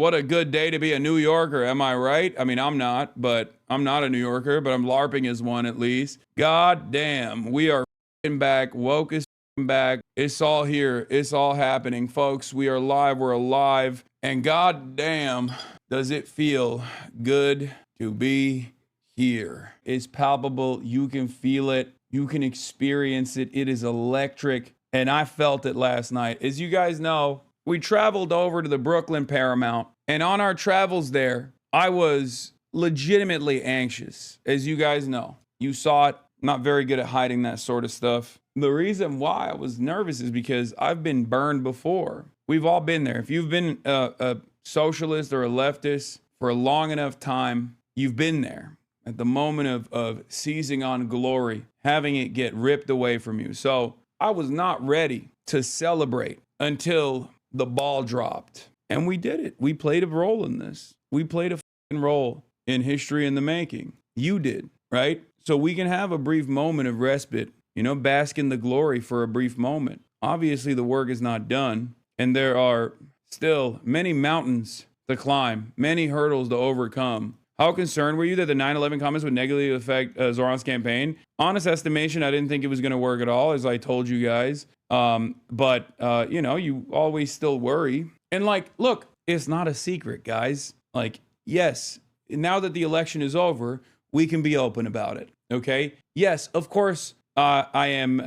what a good day to be a New Yorker. Am I right? I mean, I'm not a New Yorker, but I'm LARPing as one at least. God damn, we are back. Woke is back. It's all here. It's all happening, folks. We are live. We're alive. And god damn, does it feel good to be here. It's palpable. You can feel it. You can experience it. It is electric. And I felt it last night. As you guys know, we traveled over to the Brooklyn Paramount. And on our travels there, I was legitimately anxious. As you guys know, you saw it. I'm not very good at hiding that sort of stuff. The reason why I was nervous is because I've been burned before. We've all been there. If you've been a socialist or a leftist for a long enough time, you've been there at the moment of seizing on glory, having it get ripped away from you. So I was not ready to celebrate until the ball dropped. And we did it. We played a role in this. We played a role in history in the making. You did, right? So we can have a brief moment of respite, you know, bask in the glory for a brief moment. Obviously, the work is not done, and there are still many mountains to climb, many hurdles to overcome. How concerned were you that the 9/11 comments would negatively affect Zoran's campaign? Honest estimation, I didn't think it was going to work at all, as I told you guys. But you know, you always still worry. And like, look, it's not a secret, guys. Like, yes, now that the election is over, we can be open about it, okay? Yes, of course, I am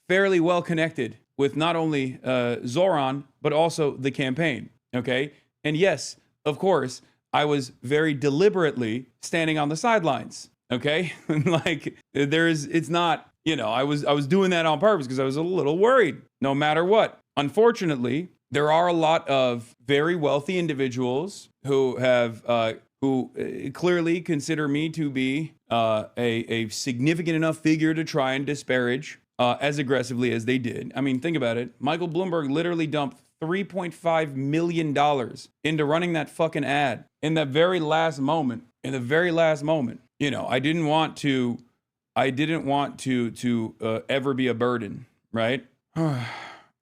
fairly well connected with not only Zoran, but also the campaign, okay? And yes, of course, I was very deliberately standing on the sidelines, okay? Like, it's not, you know, I was doing that on purpose because I was a little worried, no matter what. Unfortunately, there are a lot of very wealthy individuals who have, who clearly consider me to be a significant enough figure to try and disparage as aggressively as they did. I mean, think about it. Michael Bloomberg literally dumped $3.5 million into running that fucking ad in the very last moment. In the very last moment, you know, I didn't want to ever be a burden, right?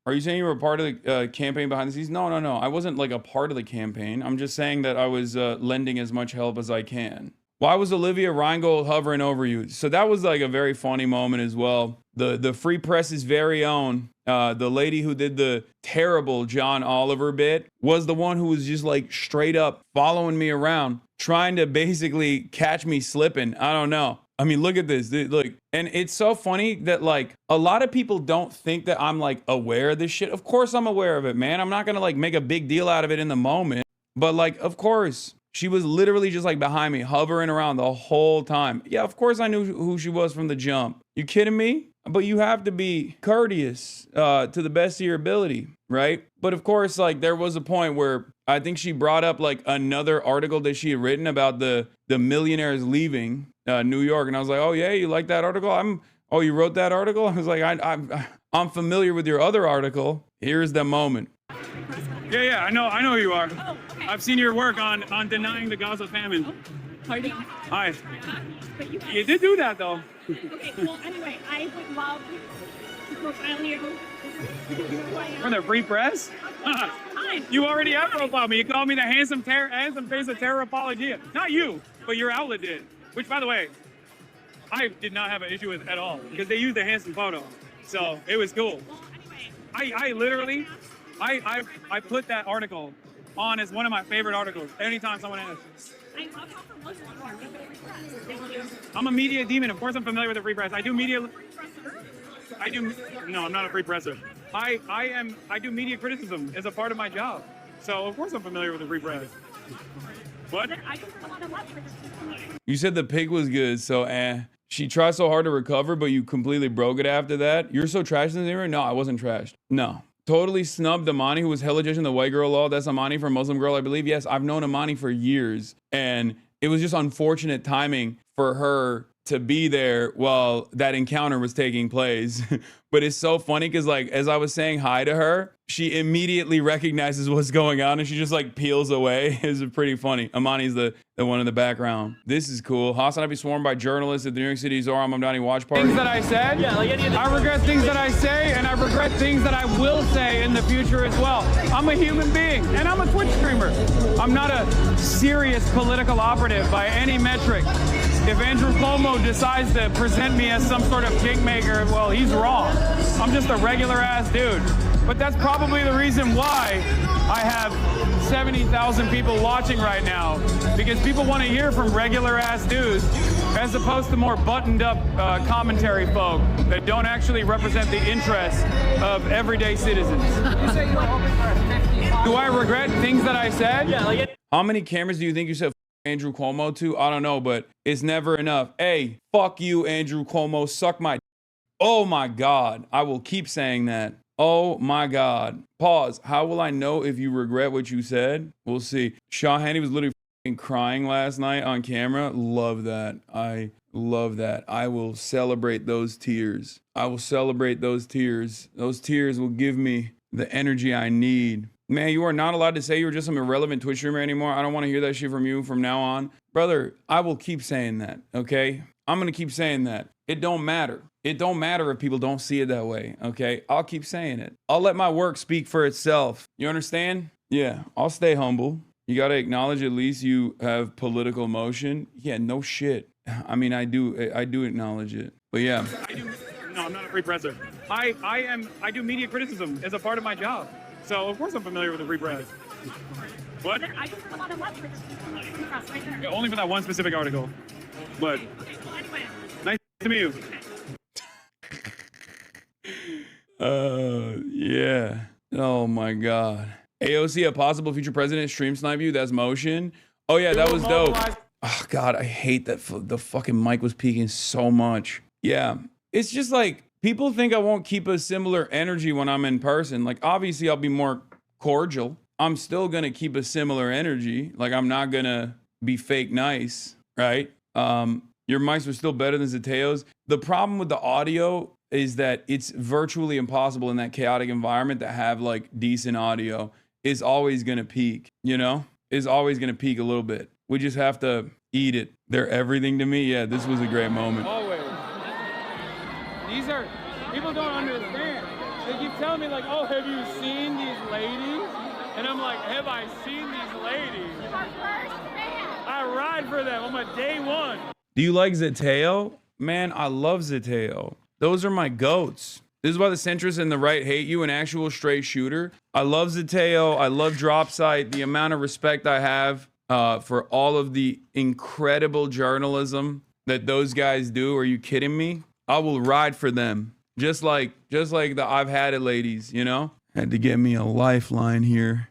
Are you saying you were a part of the campaign behind the scenes? No. I wasn't like a part of the campaign. I'm just saying that I was lending as much help as I can. Why was Olivia Reingold hovering over you? So that was like a very funny moment as well. The Free Press's very own, the lady who did the terrible John Oliver bit was the one who was just like straight up following me around, trying to basically catch me slipping. I don't know. I mean, look at this. Look, and it's so funny that like a lot of people don't think that I'm like aware of this shit. Of course I'm aware of it, man. I'm not gonna like make a big deal out of it in the moment. But like, of course, she was literally just like behind me, hovering around the whole time. Yeah, of course I knew who she was from the jump. You kidding me? But you have to be courteous to the best of your ability, right? But of course, like there was a point where I think she brought up like another article that she had written about the millionaires leaving New York, and I was like, oh yeah, you like that article? Oh, you wrote that article? I was like, I'm familiar with your other article. Here's the moment. Yeah, I know who you are. Oh, okay. I've seen your work on denying the Gaza famine. Oh, pardon? Hi. But you You did do that though. Okay, well, anyway, I would love to profile you. For the Free Press? You already have profiled me. You called me the handsome face of terror apologia. Not you, but your outlet did. Which, by the way, I did not have an issue with at all because they used a handsome photo. So it was cool. Well, anyway. I literally, I put that article on as one of my favorite articles anytime someone asks. I love how promotional you are with the Free Press. Thank you. I'm a media demon. Of course I'm familiar with the Free Press. I do media. No, I'm not a free presser. I do media criticism as a part of my job. So of course I'm familiar with the Free Press. What? I just a lot of love for this. You said the pig was good, so she tried so hard to recover, but you completely broke it after that. You're so trashed in the era? No, I wasn't trashed. No. Totally snubbed Amani, who was hella judging the white girl law. That's Amani for a Muslim girl, I believe. Yes, I've known Amani for years. And it was just unfortunate timing for her to be there while that encounter was taking place. But it's so funny because like, as I was saying hi to her, she immediately recognizes what's going on and she just like peels away. It's pretty funny. Amani's the one in the background. This is cool. Hasanabi swarmed by journalists at the New York City Zoran Mamdani watch party. Things that I said? Yeah, like any of the I regret things that I say, and I regret things that I will say in the future as well. I'm a human being, and I'm a Twitch streamer. I'm not a serious political operative by any metric. If Andrew Cuomo decides to present me as some sort of kingmaker, well, he's wrong. I'm just a regular ass dude. But that's probably the reason why I have 70,000 people watching right now, because people want to hear from regular ass dudes as opposed to more buttoned up commentary folk that don't actually represent the interests of everyday citizens. You say you were hoping for a 55. Do I regret things that I said? Yeah, like it. How many cameras do you think you said Andrew Cuomo to? I don't know, but it's never enough. Hey, fuck you, Andrew Cuomo. Suck my. Oh my God. I will keep saying that. Oh my God. Pause. How will I know if you regret what you said? We'll see. Shahani was literally crying last night on camera. Love that. I love that. I will celebrate those tears. I will celebrate those tears. Those tears will give me the energy I need. Man, you are not allowed to say you're just some irrelevant Twitch streamer anymore. I don't want to hear that shit from you from now on. Brother, I will keep saying that, okay? I'm going to keep saying that. It don't matter. It don't matter if people don't see it that way, okay? I'll keep saying it. I'll let my work speak for itself. You understand? Yeah, I'll stay humble. You got to acknowledge at least you have political emotion. Yeah, no shit. I mean, I do acknowledge it. But yeah. No, I'm not a free presser. I do media criticism as a part of my job. So of course I'm familiar with the free press. What? I just have a lot of love for this right there. Yeah, only for that one specific article. But Anyway, nice to meet you. Yeah. Oh my God. AOC, a possible future president, stream snipe you. That's motion. Oh yeah, that was dope. Oh God, I hate that the fucking mic was peaking so much. Yeah, it's just like people think I won't keep a similar energy when I'm in person. Like obviously I'll be more cordial. I'm still gonna keep a similar energy. Like I'm not gonna be fake nice, right? Your mics were still better than Zateo's. The problem with the audio is that it's virtually impossible in that chaotic environment to have like decent audio. It's always gonna peak, you know? It's always gonna peak a little bit. We just have to eat it. They're everything to me. Yeah, this was a great moment. Always. These are, people don't understand. They keep telling me like, oh, have you seen these ladies? And I'm like, have I seen these ladies? our first fan. I ride for them. I'm a day one. Do you like Zateo? Man, I love Zateo. Those are my goats. This is why the centrists and the right hate you, an actual straight shooter. I love Zateo. I love Dropsite. The amount of respect I have for all of the incredible journalism that those guys do. Are you kidding me? I will ride for them. Just like the I've had it ladies, you know? Had to get me a lifeline here.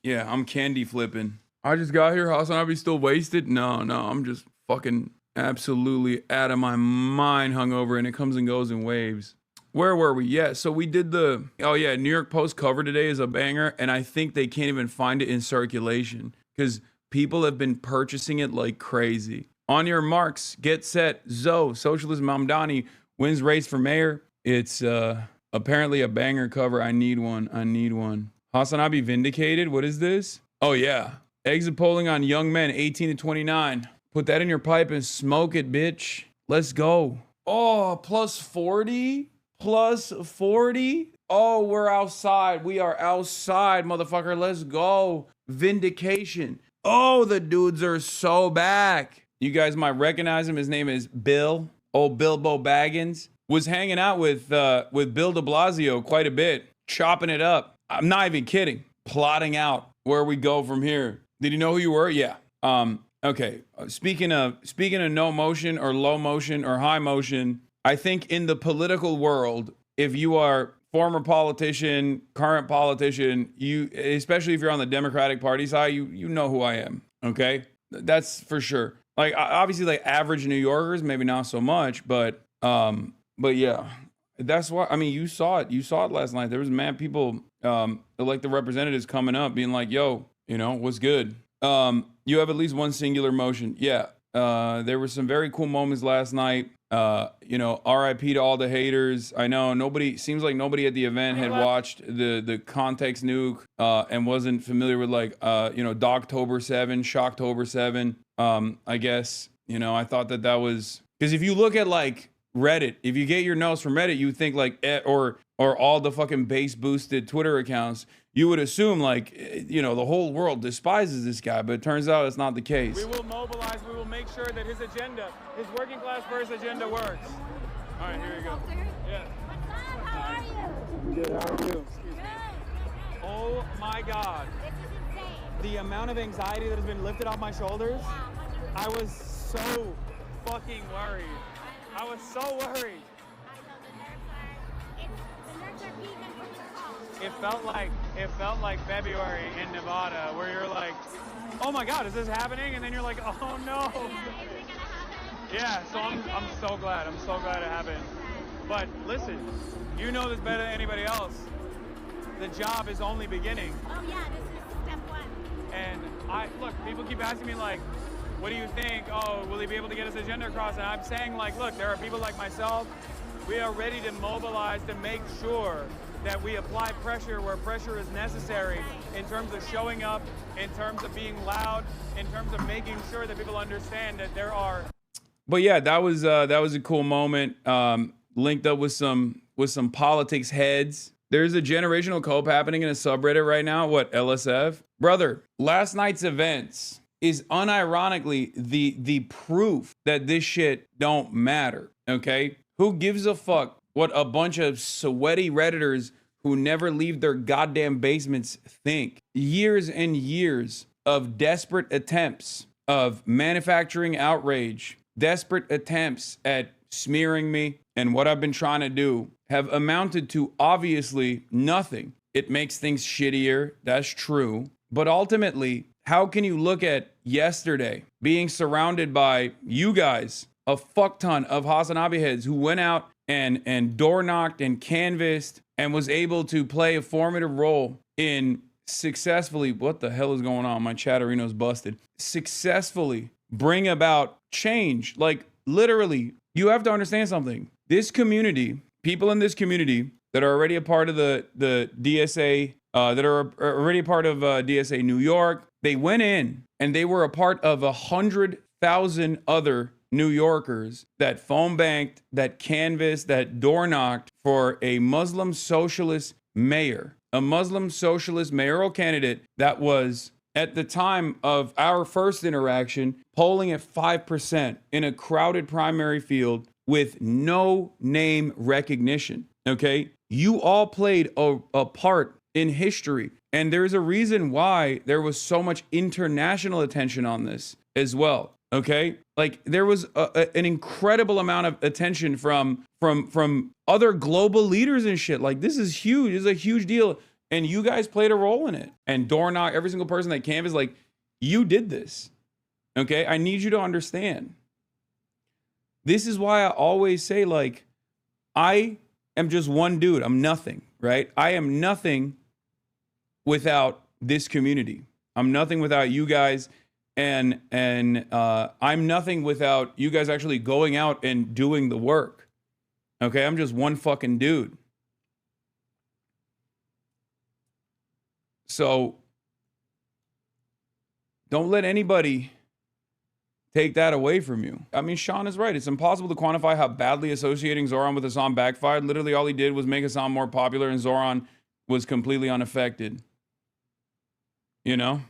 Yeah, I'm candy flipping. I just got here. Hasanabi still wasted? No, I'm just fucking absolutely out of my mind hungover, and it comes and goes in waves. Where were we? Yeah, so we did oh yeah, New York Post cover today is a banger, and I think they can't even find it in circulation because people have been purchasing it like crazy. On your marks, get set, Zoe, Socialist Mamdani wins race for mayor. It's apparently a banger cover. I need one. Hasanabi vindicated. What is this? Oh yeah. Exit polling on young men 18 to 29. Put that in your pipe and smoke it, bitch. Let's go. Oh, plus 40? Plus 40? Oh, we're outside. We are outside, motherfucker. Let's go. Vindication. Oh, the dudes are so back. You guys might recognize him. His name is Bill. Old Bilbo Baggins. Was hanging out with Bill de Blasio quite a bit. Chopping it up. I'm not even kidding. Plotting out where we go from here. Did you know who you were? Yeah. Okay. Speaking of no motion or low motion or high motion, I think in the political world, if you are former politician, current politician, you, especially if you're on the Democratic Party side, you know who I am. Okay. That's for sure. Like obviously like average New Yorkers, maybe not so much, but yeah, that's why, I mean, you saw it last night. There was people, elected representatives coming up being like, yo, you know, what's good? You have at least one singular motion. Yeah. There were some very cool moments last night. You know, RIP to all the haters. I know seems like nobody at the event had watched the context nuke, and wasn't familiar with like, you know, Dogtober 7, Shocktober 7. I guess, you know, I thought that was, because if you look at like Reddit, if you get your notes from Reddit, you think like, or all the fucking base boosted Twitter accounts, you would assume like, you know, the whole world despises this guy, but it turns out it's not the case. We will mobilize. We will make sure that his agenda, his working class first agenda works. All right, here we go. Yeah. What's up? How are you? Good. How are you? Excuse me. Good. Oh my God. This is insane. The amount of anxiety that has been lifted off my shoulders. Yeah, 100%. I was so fucking worried. I was so worried. I know the nerves are peaking from the call. It felt like February in Nevada, where you're like, oh my God, is this happening? And then you're like, oh no. Yeah, is it gonna happen? Yeah, so I'm so glad. I'm so glad it happened. But listen, you know this better than anybody else. The job is only beginning. Oh yeah, this is step one. And look, people keep asking me like, what do you think? Oh, will he be able to get his agenda across? And I'm saying like, look, there are people like myself. We are ready to mobilize to make sure that we apply pressure where pressure is necessary in terms of showing up, in terms of being loud, in terms of making sure that people understand that there are. But yeah, that was a cool moment. Linked up with some politics heads. There's a generational cope happening in a subreddit right now. What, LSF? Brother, last night's events is unironically the proof that this shit don't matter, okay? Who gives a fuck what a bunch of sweaty Redditors who never leave their goddamn basements think? Years and years of desperate attempts of manufacturing outrage, desperate attempts at smearing me and what I've been trying to do have amounted to obviously nothing. It makes things shittier, that's true. But ultimately, how can you look at yesterday being surrounded by you guys, a fuck ton of Hasanabi heads who went out and door knocked and canvassed and was able to play a formative role in successfully, what the hell is going on? My chatterino's busted. Successfully bring about change. Like literally, you have to understand something. This community, people in this community that are already a part of the DSA, that are already a part of DSA New York, they went in and they were a part of 100,000 other New Yorkers that phone banked, that canvassed, that door knocked for a Muslim socialist mayor, a Muslim socialist mayoral candidate that was, at the time of our first interaction, polling at 5% in a crowded primary field with no name recognition, okay? You all played a part in history, and there's a reason why there was so much international attention on this as well, okay? Like there was an incredible amount of attention from other global leaders and shit. Like this is huge. This is a huge deal. And you guys played a role in it. And door knock, every single person that canvassed, like, you did this. Okay? I need you to understand. This is why I always say, like, I am just one dude. I'm nothing, right? I am nothing without this community. I'm nothing without you guys. And I'm nothing without you guys actually going out and doing the work. Okay? I'm just one fucking dude. So don't let anybody take that away from you. I mean, Sean is right. It's impossible to quantify how badly associating Zoran with Hassan backfired. Literally all he did was make Hassan more popular and Zoran was completely unaffected. You know?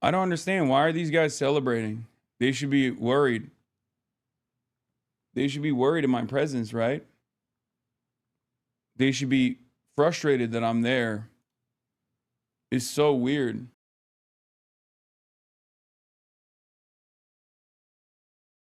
I don't understand. Why are these guys celebrating? They should be worried. They should be worried in my presence, right? They should be frustrated that I'm there. It's so weird.